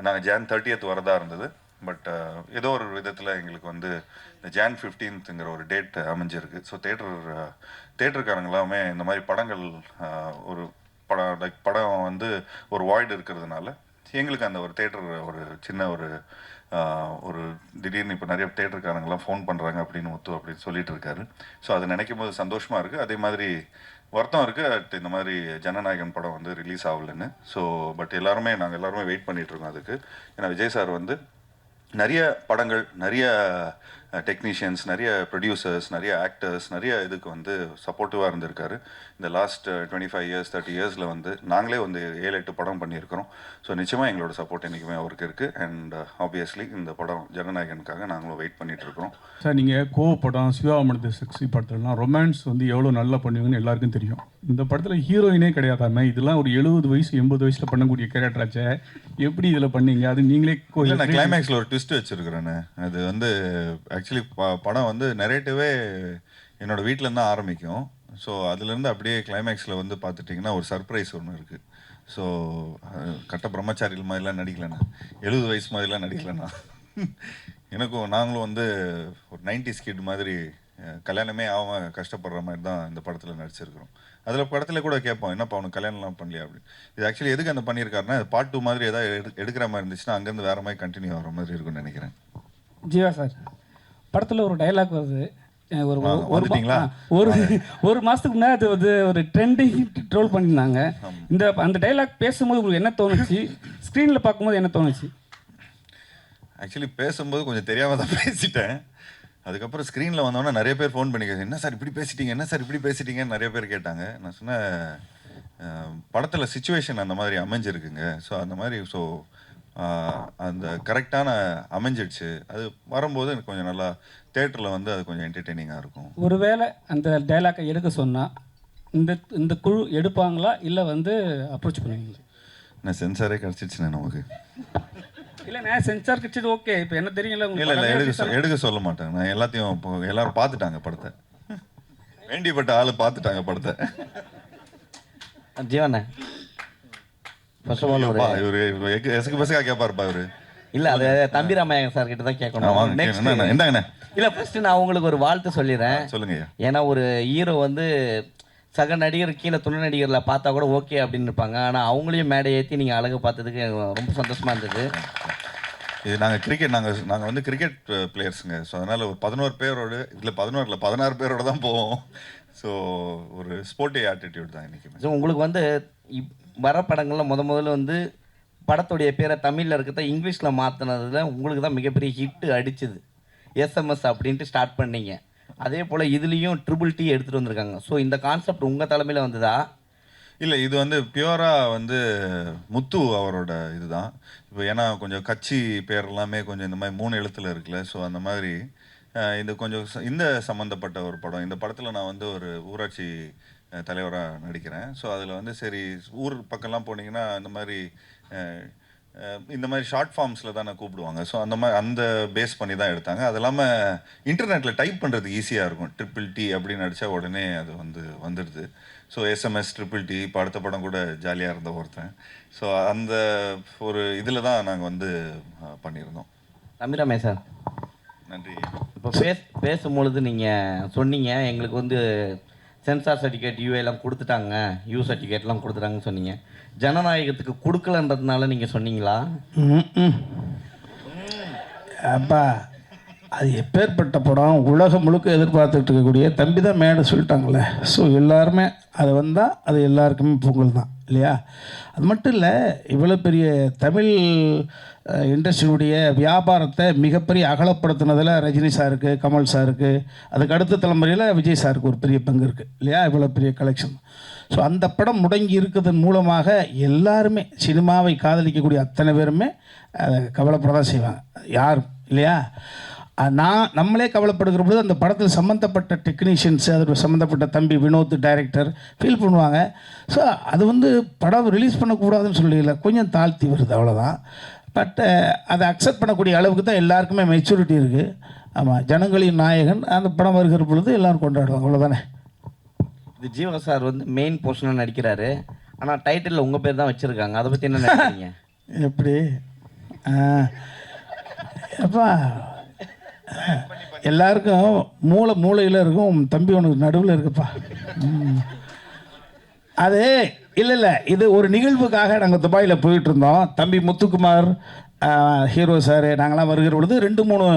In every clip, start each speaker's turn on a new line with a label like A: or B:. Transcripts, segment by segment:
A: நாங்கள் Jan 30th வரதா இருந்தது. பட் ஏதோ ஒரு விதத்தில் எங்களுக்கு வந்து இந்த Jan 15ங்கிற ஒரு டேட் அமைஞ்சிருக்கு. ஸோ தேட்டருக்காரங்களாமே இந்த மாதிரி படங்கள் ஒரு படம் வந்து ஒரு வாய்டு இருக்கிறதுனால எங்களுக்கு அந்த ஒரு தேட்டர் ஒரு சின்ன ஒரு திடீர்னு இப்போ நிறைய தேட்டருக்காரங்களாம் ஃபோன் பண்ணுறாங்க அப்படின்னு முத்து அப்படின்னு சொல்லிட்டு இருக்காரு. ஸோ அதை நினைக்கும் போது சந்தோஷமாக இருக்குது. அதே மாதிரி வருத்தம் இருக்குது இந்த மாதிரி ஜனநாயகன் படம் வந்து ரிலீஸ் ஆகலைன்னு. ஸோ பட் நாங்கள் எல்லாருமே வெயிட் பண்ணிகிட்ருக்கோம் அதுக்கு. ஏன்னா விஜய் சார் வந்து நிறைய படங்கள், நிறைய டெக்னீஷியன்ஸ், நிறைய ப்ரொடியூசர்ஸ், நிறைய ஆக்டர்ஸ், நிறைய இதுக்கு வந்து சப்போர்ட்டிவாக இருந்திருக்காரு. இந்த லாஸ்ட் 25 இயர்ஸ் 30 இயர்ஸில் வந்து நாங்களே வந்து 7-8 படம் பண்ணியிருக்கிறோம். ஸோ நிச்சயமாக எங்களோட சப்போர்ட் என்றைக்குமே அவருக்கு இருக்குது. அண்ட் ஆப்வியஸ்லி இந்த படம் ஜனநாயகனுக்காக நாங்களும் வெயிட் பண்ணிகிட்டு இருக்கிறோம்.
B: சார், நீங்கள் கோவப்படம், சிவாமணத்து செக்ஸி படத்துலலாம் ரொமான்ஸ் வந்து எவ்வளோ நல்லா பண்ணுவீங்கன்னு எல்லாருக்கும் தெரியும். இந்த படத்தில் ஹீரோயினே கிடையாதாமே. இதெல்லாம் ஒரு 70 வயசு 80 வயசில் பண்ணக்கூடிய கேரக்டராச்சே, எப்படி இதில் பண்ணீங்க? அது நீங்களே
A: நான் கிளைமேக்ஸில் ஒரு ட்விஸ்ட் வச்சுருக்கிறேன்னு. அது வந்து ஆக்சுவலி படம் வந்து நரேட்டிவே என்னோடய வீட்டிலேருந்து தான் ஆரம்பிக்கும். ஸோ அதுலேருந்து அப்படியே கிளைமேக்ஸில் வந்து பார்த்துட்டிங்கன்னா ஒரு சர்ப்ரைஸ் ஒன்று இருக்குது. ஸோ கட்ட பிரம்மச்சாரிகள் மாதிரிலாம் நடிக்கலைண்ணா, 70 வயசு மாதிரிலாம் நடிக்கலைண்ணா. நாங்களும் வந்து ஒரு 90s கிட் மாதிரி கல்யாணமே ஆகாம கஷ்டப்படுற மாதிரி தான் இந்த படத்தில் நடிச்சிருக்கிறோம். அதில் படத்தில் கூட கேட்போம், என்னப்பா அவனுக்கு கல்யாணம்லாம் பண்ணலையா அப்படின்னு. இது ஆக்சுவலி எதுக்கு அந்த பண்ணியிருக்காருன்னா, பார்ட் 2 மாதிரி ஏதாவது எடுக்கிற மாதிரி இருந்துச்சுன்னா அங்கேருந்து வேறு மாதிரி கண்டினியூ ஆகிற மாதிரி இருக்கும்னு நினைக்கிறேன்.
C: ஜீவா சார், படத்தில் ஒரு டைலாக் வருது. ஒரு மாதத்துக்கு முன்னாடி அது வந்து ஒரு ட்ரெண்டிங் ட்ரோல் பண்ணியிருந்தாங்க. அந்த டைலாக் பேசும்போது உங்களுக்கு என்ன தோணுச்சு? ஸ்க்ரீனில் பார்க்கும்போது என்ன தோணுச்சு?
A: ஆக்சுவலி பேசும்போது கொஞ்சம் தெரியாமல் தான் பேசிட்டேன். அதுக்கப்புறம் ஸ்க்ரீனில் வந்தோன்னா நிறைய பேர் ஃபோன் பண்ணி என்ன சார் இப்படி பேசிட்டீங்க, என்ன சார் இப்படி பேசிட்டீங்கன்னு நிறைய பேர் கேட்டாங்க. நான் சொன்னேன், படத்தில் சுச்சுவேஷன் அந்த மாதிரி அமைஞ்சிருக்குங்க. ஸோ அந்த மாதிரி அந்த கரெக்டான அமைஞ்சிடுச்சு. அது வரும்போது எனக்கு கொஞ்சம் நல்லா தேட்டரில் வந்து அது கொஞ்சம் என்டர்டெய்னிங்காக இருக்கும்.
C: ஒருவேளை அந்த டைலாக்கை எடுக்க சொன்னால் இந்த குழு எடுப்பாங்களா, இல்லை வந்து அப்ரோச் பண்ணுவீங்களா?
A: நான் சென்சாரே கிடச்சிடுச்சுண்ணே நமக்கு.
C: இல்லை, நான் சென்சார் கிடச்சிது, ஓகே. இப்போ என்ன தெரியல.
A: இல்லை எடுக்க சொல்ல மாட்டேன். நான் எல்லாத்தையும் இப்போ எல்லாரும் பார்த்துட்டாங்க படத்தை. வேண்டியப்பட்ட ஆள் பார்த்துட்டாங்க படத்தை.
D: ஜீவண்ணே, ஃபர்ஸ்ட் ஆஃப் ஆல்
A: இவரு எசுக்கு பசக்கா கேட்பாருப்பா இவரு.
D: இல்லை, அது தம்பி ராமநாயகன் சார் கிட்ட தான் கேட்கணும்.
A: என்னங்கண்ணே?
D: இல்லை, ஃபர்ஸ்ட் நான் உங்களுக்கு ஒரு வாழ்த்து சொல்லிடுறேன்.
A: சொல்லுங்க.
D: ஏன்னா ஒரு ஹீரோ வந்து சக நடிகர் கீழே துணை நடிகரில் பார்த்தா கூட ஓகே அப்படின்னு இருப்பாங்க. ஆனால் அவங்களையும் மேடை ஏற்றி நீங்கள் அழகு பார்த்ததுக்கு ரொம்ப சந்தோஷமாக இருந்தது.
A: இது நாங்கள் வந்து கிரிக்கெட் பிளேயர்ஸுங்க. ஸோ அதனால் ஒரு 11 பேரோடு, இதில் 16 பேரோட தான் போவோம். ஸோ ஒரு ஸ்போர்ட்டிவ் ஆட்டிடியூட் தான் இன்றைக்கி.
D: ஸோ உங்களுக்கு வந்து வர படங்களில் முதல்ல வந்து படத்துடைய பேரை தமிழில் இருக்கிறத இங்கிலீஷில் மாற்றினதுல உங்களுக்கு தான் மிகப்பெரிய ஹிட்டு அடிச்சுது. எஸ்எம்எஸ் அப்படின்ட்டு ஸ்டார்ட் பண்ணீங்க. அதே போல் இதுலேயும் ட்ரிபிள் டி எடுத்துகிட்டு வந்திருக்காங்க. ஸோ இந்த கான்செப்ட் உங்கள் தலைமையில் வந்ததா?
A: இல்லை, இது வந்து பியூராக வந்து முத்து அவரோட இதுதான். இப்போ ஏன்னா கொஞ்சம் கட்சி பேர் எல்லாமே கொஞ்சம் இந்த மாதிரி 3 எழுத்தில் இருக்குல்ல. ஸோ அந்த மாதிரி இது கொஞ்சம் இந்த சம்மந்தப்பட்ட ஒரு படம். இந்த படத்தில் நான் வந்து ஒரு ஊராட்சி தலைவராக நடிக்கிறேன். ஸோ அதில் வந்து சரி, ஊர் பக்கம்லாம் போனீங்கன்னா இந்த மாதிரி ஷார்ட் ஃபார்ம்ஸில் தான் கூப்பிடுவாங்க. ஸோ அந்த பேஸ் பண்ணி தான் எடுத்தாங்க. அது இல்லாமல் இன்டர்நெட்டில் டைப் பண்ணுறதுக்கு ஈஸியாக இருக்கும். ட்ரிபிள் டி அப்படின்னு அடித்தா உடனே அது வந்துடுது. ஸோ எஸ்எம்எஸ் ட்ரிபிள் டி, இப்போ அடுத்த படம் கூட ஜாலியாக இருந்த ஒருத்தன். ஸோ அந்த ஒரு இதில் தான் நாங்கள் வந்து பண்ணியிருந்தோம்.
D: தமிழாமே சார்,
A: நன்றி.
D: இப்போ பேசும்பொழுது நீங்கள் சொன்னீங்க, எங்களுக்கு வந்து சென்சார் சர்டிஃபிகேட் யூஏலாம் கொடுத்துட்டாங்க, யூ சர்டிஃபிகேட்லாம் கொடுத்துட்டாங்கன்னு சொன்னீங்க. ஜனநாயகத்துக்கு கொடுக்கலன்றதுனால நீங்கள் சொன்னீங்களா?
E: அப்பா, அது எப்பேற்பட்ட படம், உலகம் முழுக்க எதிர்பார்த்துட்டு இருக்கக்கூடிய தம்பி தான் மேடை சொல்லிட்டாங்களே. ஸோ எல்லாருமே அது வந்தால் அது எல்லாருக்குமே பொங்கல் தான் இல்லையா? அது மட்டும் இல்லை, இவ்வளோ பெரிய தமிழ் இண்டஸ்ட்ரியுடைய வியாபாரத்தை மிகப்பெரிய அகலப்படுத்தினதில் ரஜினி சாருக்கு, கமல் சாருக்கு, அதுக்கு அடுத்த தலைமுறையில் விஜய் சாருக்கு ஒரு பெரிய பங்கு இருக்குது இல்லையா? இவ்வளோ பெரிய கலெக்ஷன். ஸோ அந்த படம் முடங்கி இருக்கிறதன் மூலமாக எல்லாருமே, சினிமாவை காதலிக்கக்கூடிய அத்தனை பேருமே கவலைப்பட தான் செய்வாங்க, யாரும் இல்லையா? நம்மளே கவலைப்படுகிற பொழுது அந்த படத்தில் சம்மந்தப்பட்ட டெக்னீஷியன்ஸு, அதோட சம்மந்தப்பட்ட தம்பி வினோத் டைரக்டர் ஃபீல் பண்ணுவாங்க. ஸோ அது வந்து படம் ரிலீஸ் பண்ணக்கூடாதுன்னு சொல்லல, கொஞ்சம் தாழ்த்தி வருது, அவ்வளோதான். பட் அதை அக்செப்ட் பண்ணக்கூடிய அளவுக்கு தான் எல்லாருக்குமே மெச்சூரிட்டி இருக்குது. ஆமாம், ஜனங்களின் நாயகன் அந்த படம் வருகிற பொழுது எல்லோரும் கொண்டாடுவாங்க, அவ்வளோதானே.
D: இது ஜீவா சார் வந்து மெயின் போர்ஷனாக நடிக்கிறாரு, ஆனால் டைட்டிலில் உங்கள் பேர் தான் வச்சுருக்காங்க. அதை பற்றி என்ன நினைக்கிறீங்க?
E: எப்படி அப்பா எல்லாருக்கும் மூளையில் இருக்கும், தம்பி உனக்கு நடுவில் இருக்குப்பா. அது இல்லை இது ஒரு நிகழ்வுக்காக நாங்கள் துபாயில் போயிட்டு இருந்தோம். தம்பி முத்துக்குமார் ஹீரோ சார் நாங்களாம் வருகிற பொழுது 2-3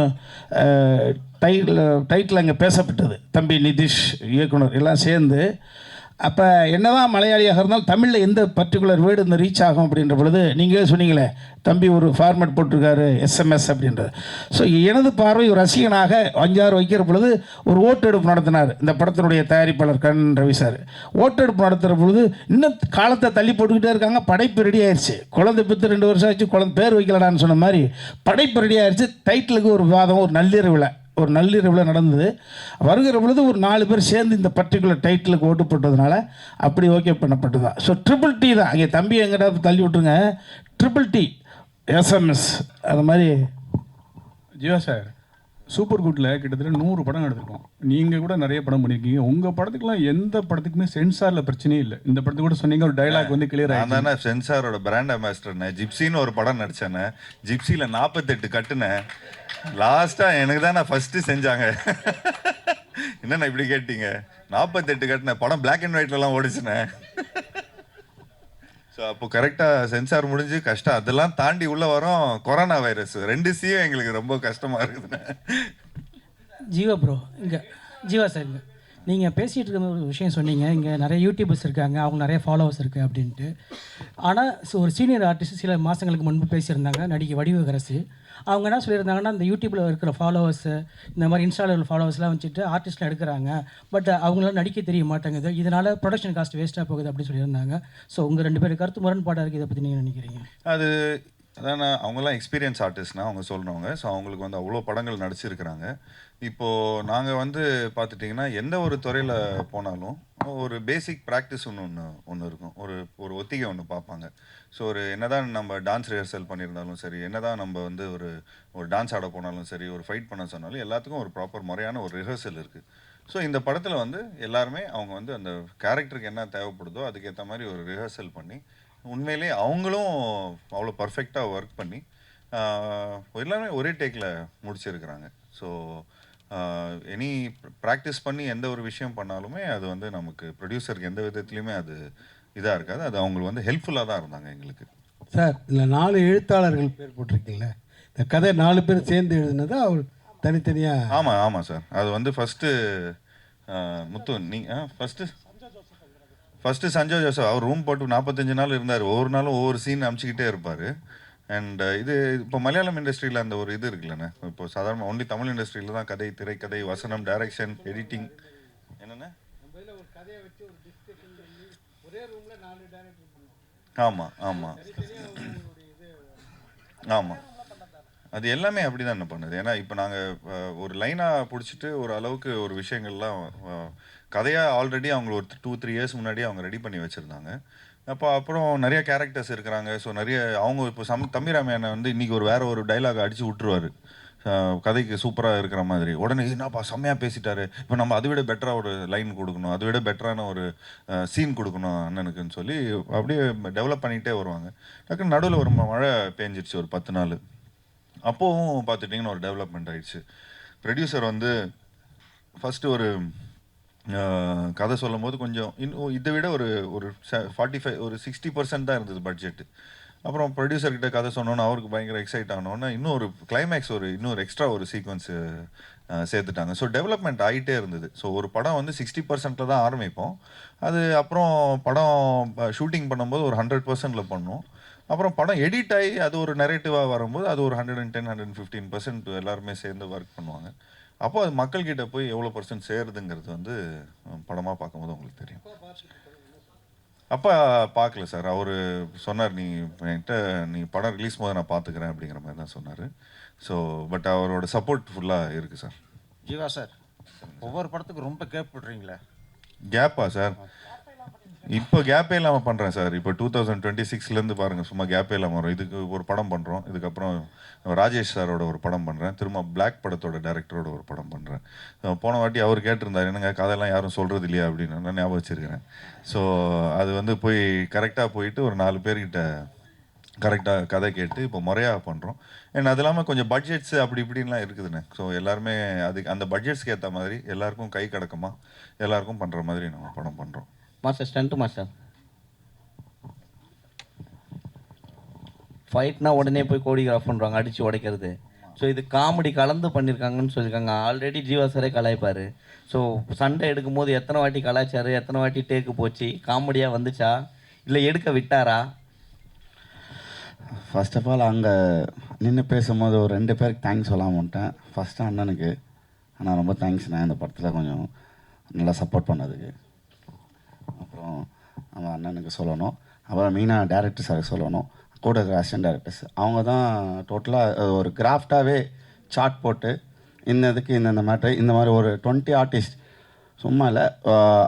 E: டைட்டில் அங்கே பேசப்பட்டது. தம்பி நிதிஷ் இயக்குனர் எல்லாம் சேர்ந்து. அப்போ என்னதான் மலையாளியாக இருந்தாலும் தமிழில் எந்த பர்டிகுலர் வேர்டு இந்த ரீச் ஆகும் அப்படின்ற பொழுது நீங்களே சொன்னீங்களே தம்பி ஒரு ஃபார்மேட் போட்டிருக்காரு எஸ்எம்எஸ் அப்படின்றது. ஸோ எனது பார்வை ஒரு ரசிகனாக 5-6 வைக்கிற பொழுது ஒரு ஓட்டெடுப்பு நடத்தினார் இந்த படத்தினுடைய தயாரிப்பாளர் கண் ரவி சார். ஓட்டெடுப்பு நடத்துகிற பொழுது இன்னும் காலத்தை தள்ளி போட்டுக்கிட்டே இருக்காங்க. படைப்பு ரெடி ஆயிடுச்சு. குழந்தை பெற்று 2 வருஷம் ஆச்சு, குழந்தை பேர் வைக்கலடான்னு சொன்ன மாதிரி படைப்பு ரெடி ஆயிடுச்சு. டைட்டிலுக்கு ஒரு வாதம் ஒரு நள்ளிரவில் நடந்தது. வருகிற பொழுது ஒரு 4 பேர் சேர்ந்து இந்த பர்டிகுலர் டைட்டிலுக்கு ஓட்டு போட்டதுனால அப்படி ஓகே பண்ணப்பட்டு தான். ஸோ ட்ரிபிள்-டி தான். அங்கே தம்பி எங்கிட்ட தள்ளி விட்டுருங்க. ட்ரிபிள்-டி எஸ்எம்எஸ் அது மாதிரி.
B: ஜீவா சார், சூப்பர் குட்டில் கிட்டத்தட்ட 100 படம் எடுத்திருக்கோம். நீங்கள் கூட நிறைய படம் பண்ணியிருக்கீங்க. உங்கள் படத்துக்குலாம் எந்த படத்துக்குமே சென்சாரில் பிரச்சனையே இல்லை. இந்த படத்துக்கு கூட சொன்னீங்க ஒரு டைலாக் வந்து கிளியர் ஆகிடுச்சு.
A: நான் தானே சென்சாரோட பிராண்ட் அம்பாசிடர்னே. ஜிப்சின்னு ஒரு படம் நடிச்சேனே. ஜிப்சியில் 48 கட்டுனேன். லாஸ்ட்டாக எனக்கு தான் ஃபஸ்ட்டு செஞ்சாங்க. என்னண்ணா இப்படி கேட்டீங்க? 48 கட்டினேன். படம் பிளாக் அண்ட் ஒயிட்லலாம் ஓடிச்சுனே. ஸோ அப்போ கரெக்டாக சென்சார் முடிஞ்சு கஷ்டம். அதெல்லாம் தாண்டி உள்ளே வரோம் கொரோனா வைரஸ். 2 சியும் எங்களுக்கு ரொம்ப கஷ்டமாக இருக்குதுண்ணே.
F: ஜீவா ப்ரோ, இங்கே ஜீவா சார், இங்கே நீங்கள் பேசிகிட்டு இருக்க ஒரு விஷயம் சொன்னீங்க. இங்கே நிறைய யூடியூபர்ஸ் இருக்காங்க, அவங்க நிறைய ஃபாலோவர்ஸ் இருக்குது அப்படின்ட்டு. ஆனால் ஒரு சீனியர் ஆர்டிஸ்ட் சில மாதங்களுக்கு முன்பு பேசியிருந்தாங்க, நடிகை வடிவகரசி. அவங்க என்ன சொல்லியிருந்தாங்கன்னா, இந்த யூடியூப்பில் இருக்கிற ஃபாலோவர்ஸு, இந்த மாதிரி இன்ஸ்டாவில் ஃபாலோவர்ஸ்லாம் வச்சுட்டு ஆர்டிஸ்ட்லாம் எடுக்கிறாங்க, பட் அவங்களால நடிக்க தெரிய மாட்டேங்குது, இதனால் ப்ரொடக்ஷன் காஸ்ட் வேஸ்ட்டாக போகுது அப்படின்னு சொல்லியிருந்தாங்க. ஸோ உங்கள் 2 பேர் கருத்து முரண்பாடாக இருக்குது. இதை பற்றி நீங்கள் நினைக்கிறீங்க?
A: அதான் அவங்களாம் எக்ஸ்பீரியன்ஸ் ஆர்டிஸ்ட்னா அவங்க சொல்கிறவங்க. ஸோ அவங்களுக்கு வந்து அவ்வளோ படங்கள் நடிச்சிருக்கிறாங்க. இப்போது நாங்கள் வந்து பார்த்துட்டிங்கன்னா எந்த ஒரு துறையில் போனாலும் ஒரு பேசிக் ப்ராக்டிஸ் ஒன்று இருக்கும். ஒரு ஒத்திகை ஒன்று பார்ப்பாங்க. ஸோ என்னதான் நம்ம டான்ஸ் ரிஹர்சல் பண்ணியிருந்தாலும் சரி, என்னதான் நம்ம வந்து ஒரு டான்ஸ் ஆட போனாலும் சரி, ஒரு ஃபைட் பண்ண சொன்னாலும் எல்லாத்துக்கும் ஒரு ப்ராப்பர் முறையான ஒரு ரிஹர்சல் இருக்குது. ஸோ இந்த படத்தில் வந்து எல்லாருமே அவங்க வந்து அந்த கேரக்டருக்கு என்ன தேவைப்படுதோ அதுக்கேற்ற மாதிரி ஒரு ரிஹர்சல் பண்ணி உண்மையிலே அவங்களும் அவ்வளோ பர்ஃபெக்டாக ஒர்க் பண்ணி எல்லாருமே ஒரே டேக்கில் முடிச்சிருக்கிறாங்க. ஸோ எனி ப்ராக்டிஸ் பண்ணி எந்த ஒரு விஷயம் பண்ணாலுமே அது வந்து நமக்கு ப்ரொடியூசருக்கு எந்த விதத்துலையுமே அது இதாக இருக்காது. அது அவங்களுக்கு வந்து ஹெல்ப்ஃபுல்லாக தான் இருந்தாங்க எங்களுக்கு.
G: சார், இதில் 4 எழுத்தாளர்கள் பேர் போட்டிருக்கீங்களே, இந்த கதை 4 பேர் சேர்ந்து எழுதுனது அவர் தனித்தனியாக?
A: ஆமாம் சார். அது வந்து ஃபஸ்ட்டு முத்து ஃபஸ்ட்டு சஞ்சய் ஜோசப். அவர் ரூம் போட்டு 45 நாள் இருந்தார். ஒவ்வொரு நாளும் ஒவ்வொரு சீன் அமுச்சிக்கிட்டே இருப்பார். அண்ட் இது இப்போ மலையாளம் இண்டஸ்ட்ரியில் அந்த ஒரு இது இருக்குல்லண்ணே. இப்போ சாதாரண ஒன்லி தமிழ் இண்டஸ்ட்ரியில் தான் கதை, திரைக்கதை, வசனம், டைரக்ஷன், எடிட்டிங் என்னென்ன. ஆமாம் அது எல்லாமே அப்படி தான் என்ன பண்ணுது. ஏன்னா இப்போ நாங்கள் ஒரு லைனாக பிடிச்சிட்டு ஒரு அளவுக்கு ஒரு விஷயங்கள்லாம் கதையாக ஆல்ரெடி அவங்க ஒரு 2-3 இயர்ஸ் முன்னாடி அவங்க ரெடி பண்ணி வச்சுருந்தாங்க. அப்புறம் நிறைய கேரக்டர்ஸ் இருக்கிறாங்க. ஸோ நிறைய அவங்க இப்போ தம்பிராமையான வந்து இன்றைக்கி வேறு ஒரு டைலாக் அடித்து விட்டுருவார் கதைக்கு சூப்பராக இருக்கிற மாதிரி. உடனே என்னப்பா செம்மையாக பேசிட்டாரு, இப்போ நம்ம அதை விட பெட்டராக ஒரு லைன் கொடுக்கணும், அதை விட பெட்டரான ஒரு சீன் கொடுக்கணும் அண்ணனுக்குன்னு சொல்லி அப்படியே டெவலப் பண்ணிகிட்டே வருவாங்க. டக்குன்னு நடுவில் ஒரு மழை பேஞ்சிருச்சு ஒரு 10 நாள். அப்போவும் பார்த்துட்டிங்கன்னா ஒரு டெவலப்மெண்ட் ஆகிடுச்சு. ப்ரொடியூசர் வந்து ஃபஸ்ட்டு ஒரு கதை சொல்லும் போது கொஞ்சம் இன்னும் இதை விட ஒரு 60% தான் இருந்தது பட்ஜெட்டு. அப்புறம் ப்ரொடியூசர்கிட்ட கதை சொன்னோன்னு அவருக்கு பயங்கர எக்ஸைட் ஆனோன்னா இன்னும் ஒரு கிளைமேக்ஸ் இன்னொரு எக்ஸ்ட்ரா ஒரு சீக்வன்ஸு சேர்த்துட்டாங்க. ஸோ டெவலப்மெண்ட் ஆகிட்டே இருந்தது. ஸோ ஒரு படம் வந்து 60%ல் தான் ஆரம்பிப்போம். அது அப்புறம் படம் ஷூட்டிங் பண்ணும்போது ஒரு 100%ல் பண்ணோம். அப்புறம் படம் எடிட் ஆகி அது ஒரு நெரேட்டிவாக வரும்போது அது ஒரு 110-115% எல்லாருமே சேர்ந்து ஒர்க் பண்ணுவாங்க. அப்போ அது மக்கள்கிட்ட போய் எவ்வளோ % சேருதுங்கிறது வந்து படமாக பார்க்கும்போது உங்களுக்கு தெரியும். அப்பா பார்க்கல சார். அவர் சொன்னார், நீ படம் ரிலீஸ் போது நான் பார்த்துக்கிறேன் அப்படிங்கிற மாதிரி தான் சொன்னார். ஸோ பட் அவரோட சப்போர்ட் ஃபுல்லாக இருக்குது சார்.
H: ஜீவா சார், ஒவ்வொரு படத்துக்கு ரொம்ப கேப் விடுறீங்களே.
A: கேப்பா சார்? இப்போ கேப்பே இல்லாமல் பண்ணுறேன் சார். இப்போ 2026லேருந்து பாருங்கள், சும்மா கேப்பே இல்லாமல் வரும். இதுக்கு ஒரு படம் பண்ணுறோம், இதுக்கப்புறம் ராஜேஷ் சாரோட ஒரு படம் பண்ணுறேன், திரும்ப பிளாக் படத்தோட டைரக்டரோட ஒரு படம் பண்ணுறேன். போன வாட்டி அவர் கேட்டிருந்தார், என்னங்க கதையெல்லாம் யாரும் சொல்கிறது இல்லையா அப்படின்னு. நான் ஞாபகம் வச்சுருக்கிறேன். ஸோ அது வந்து போய் கரெக்டாக போயிட்டு ஒரு 4 பேர்கிட்ட கரெக்டாக கதை கேட்டு இப்போ முறையாக பண்ணுறோம். அண்ட் அது இல்லாமல் கொஞ்சம் பட்ஜெட்ஸு அப்படி இப்படின்லாம் இருக்குதுண்ணே. ஸோ எல்லாருமே அதுக்கு அந்த பட்ஜெட்ஸ்க்கு ஏற்ற மாதிரி எல்லாருக்கும் கை கடக்கமா எல்லாருக்கும் பண்ணுற மாதிரி நம்ம படம் பண்ணுறோம்.
D: மாஸ்டர் ஸ்டண்ட்டு மாஸ்டர் ஃபைட்னா உடனே போய் கோடிகிராஃப் பண்ணுறாங்க, அடித்து உடைக்கிறது. ஸோ இது காமெடி கலந்து பண்ணியிருக்காங்கன்னு சொல்லியிருக்காங்க. ஆல்ரெடி ஜீவா சாரே கலாய்ப்பார். ஸோ சண்டை எடுக்கும்போது எத்தனை வாட்டி கலாய்ச்சாரு, எத்தனை வாட்டி டேக்கு போச்சு, காமெடியாக வந்துச்சா இல்லை எடுக்க விட்டாரா?
I: ஃபர்ஸ்ட் ஆஃப் ஆல் அங்கே நின்று பேசும்போது ஒரு 2 பேருக்கு தேங்க்ஸ் சொல்லாமல் வந்துட்டேன். ஃபஸ்ட்டு அண்ணனுக்கு, அண்ணா ரொம்ப தேங்க்ஸ்ண்ணே இந்த படத்தில் கொஞ்சம் நல்லா சப்போர்ட் பண்ணதுக்கு. அப்புறம் நம்ம அண்ணனுக்கு சொல்லணும். அப்புறம் மெயினாக டேரக்டர் சாருக்கு சொல்லணும், கூட இருக்கிற அசிஸ்டன்ட் டேரக்டர்ஸ். அவங்க தான் டோட்டலாக ஒரு கிராஃப்டாகவே சார்ட் போட்டு இன்னதுக்கு இந்த மேட்ரு இந்த மாதிரி ஒரு 20 ஆர்டிஸ்ட் சும்மா இல்லை,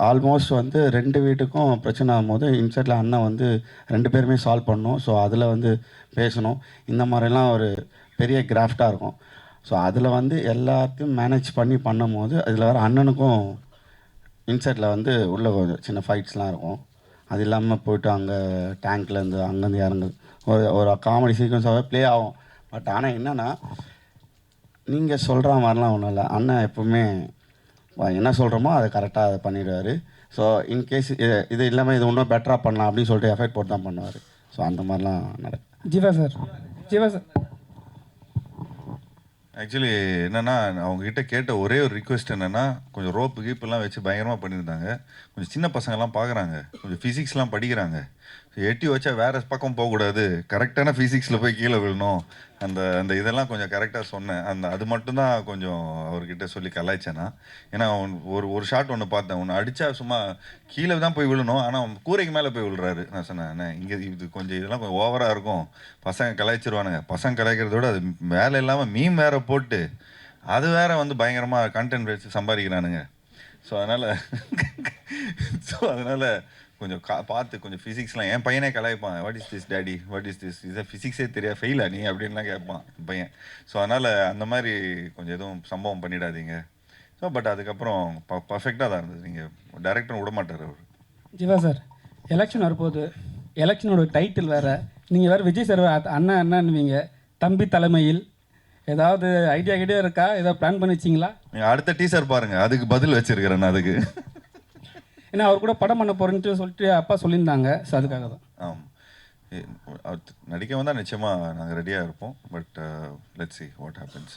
I: ஆல்மோஸ்ட் வந்து 2 வீட்டுக்கும் பிரச்சனை ஆகும்போது இன்சைட்டில் அண்ணன் வந்து 2 பேருமே சால்வ் பண்ணணும். ஸோ அதில் வந்து பேசணும். இந்த மாதிரிலாம் ஒரு பெரிய கிராஃப்டாக இருக்கும். ஸோ அதில் வந்து எல்லாத்தையும் மேனேஜ் பண்ணி பண்ணும்போது அதில் வர அண்ணனுக்கும் இன்சைட்டில் வந்து உள்ள கொஞ்சம் சின்ன ஃபைட்ஸ்லாம் இருக்கும். அது இல்லாமல் போய்ட்டு அங்கே டேங்க்லேருந்து அங்கேருந்து இறங்கு ஒரு காமெடி சீக்வன்ஸாகவே ப்ளே ஆகும். பட் ஆனால் என்னென்னா நீங்கள் சொல்கிற மாதிரிலாம் ஒன்றும் இல்லை. அண்ணன் எப்பவுமே என்ன சொல்கிறோமோ அதை கரெக்டாக அதை பண்ணிடுவார். ஸோ இன்கேஸ் இது இல்லாமல் இது இன்னும் பெட்டராக பண்ணலாம் அப்படின்னு சொல்லிட்டு எஃபெக்ட் போட்டு தான் பண்ணுவார். ஸோ அந்த மாதிரிலாம் நடக்கும்.
C: Jeeva sir, Jeeva sir,
A: actually என்னென்னா அவங்ககிட்ட கேட்ட ஒரே ஒரு ரிக்வெஸ்ட் என்னென்னா, கொஞ்சம் ரோப்பு கீப்பெல்லாம் வச்சு பயங்கரமாக பண்ணியிருந்தாங்க. கொஞ்சம் சின்ன பசங்கள்லாம் பார்க்குறாங்க, கொஞ்சம் ஃபிசிக்ஸ்லாம் படிக்கிறாங்க. எட்டி வச்சா வேறு பக்கம் போகக்கூடாது, கரெக்டான ஃபிசிக்ஸில் போய் கீழே விழணும். அந்த அந்த இதெல்லாம் கொஞ்சம் கரெக்டாக சொன்னேன். அது மட்டும்தான் கொஞ்சம் அவர்கிட்ட சொல்லி கலாய்ச்சேன்னா. ஏன்னா ஒரு ஷாட் ஒன்று பார்த்தேன், ஒன்று அடித்தா சும்மா கீழே தான் போய் விழணும், ஆனால் அவன் கூரைக்கு மேலே போய் விழுறாரு. நான் சொன்னேன், அண்ணே இங்கே இது கொஞ்சம் இதெல்லாம் கொஞ்சம் ஓவராக இருக்கும், பசங்க கலாய்ச்சிருவானுங்க. பசங்க கலாய்க்கிறதோட அது வேலை இல்லாமல் மீம் வேறு போட்டு அது வேற வந்து பயங்கரமாக கண்டென்ட் வச்சு சம்பாதிக்கிறானுங்க. ஸோ அதனால் கொஞ்சம் பார்த்து கொஞ்சம் ஃபிசிக்ஸ்லாம் என் பையனே கலாய்ப்பான். What is this daddy, what is this, இதை ஃபிசிக்ஸே தெரியாது, ஃபெயிலா நீ அப்படின்லாம் கேட்பான் பையன். ஸோ அதனால் அந்த மாதிரி கொஞ்சம் எதுவும் சம்பவம் பண்ணிடாதீங்க. ஸோ பட் அதுக்கப்புறம் பர்ஃபெக்டாக தான் இருந்தது. நீங்கள் டைரக்டர் விட மாட்டார் அவர்.
C: ஜீவா சார், எலெக்ஷன் வரப்போகுது, எலெக்ஷனோட டைட்டில் வேறு, நீங்கள் வேறு விஜய் சார் அண்ணன் அண்ணன்வீங்க, தம்பி தலைமையில் ஏதாவது ஐடியா இருக்கா, ஏதாவது பிளான் பண்ணி வச்சிங்களா?
A: நீங்கள் அடுத்த டீசர் பாருங்கள், அதுக்கு பதில் வச்சுருக்கிறேன் நான் அதுக்கு.
C: ஏன்னா அவர் கூட படம் பண்ண போகிறேன்ட்டு சொல்லிட்டு அப்பா சொல்லியிருந்தாங்க. ஸோ அதுக்காக தான்.
A: நடிக்க வந்தால் நிச்சயமாக நாங்கள் ரெடியாக இருப்போம். But let's see what happens.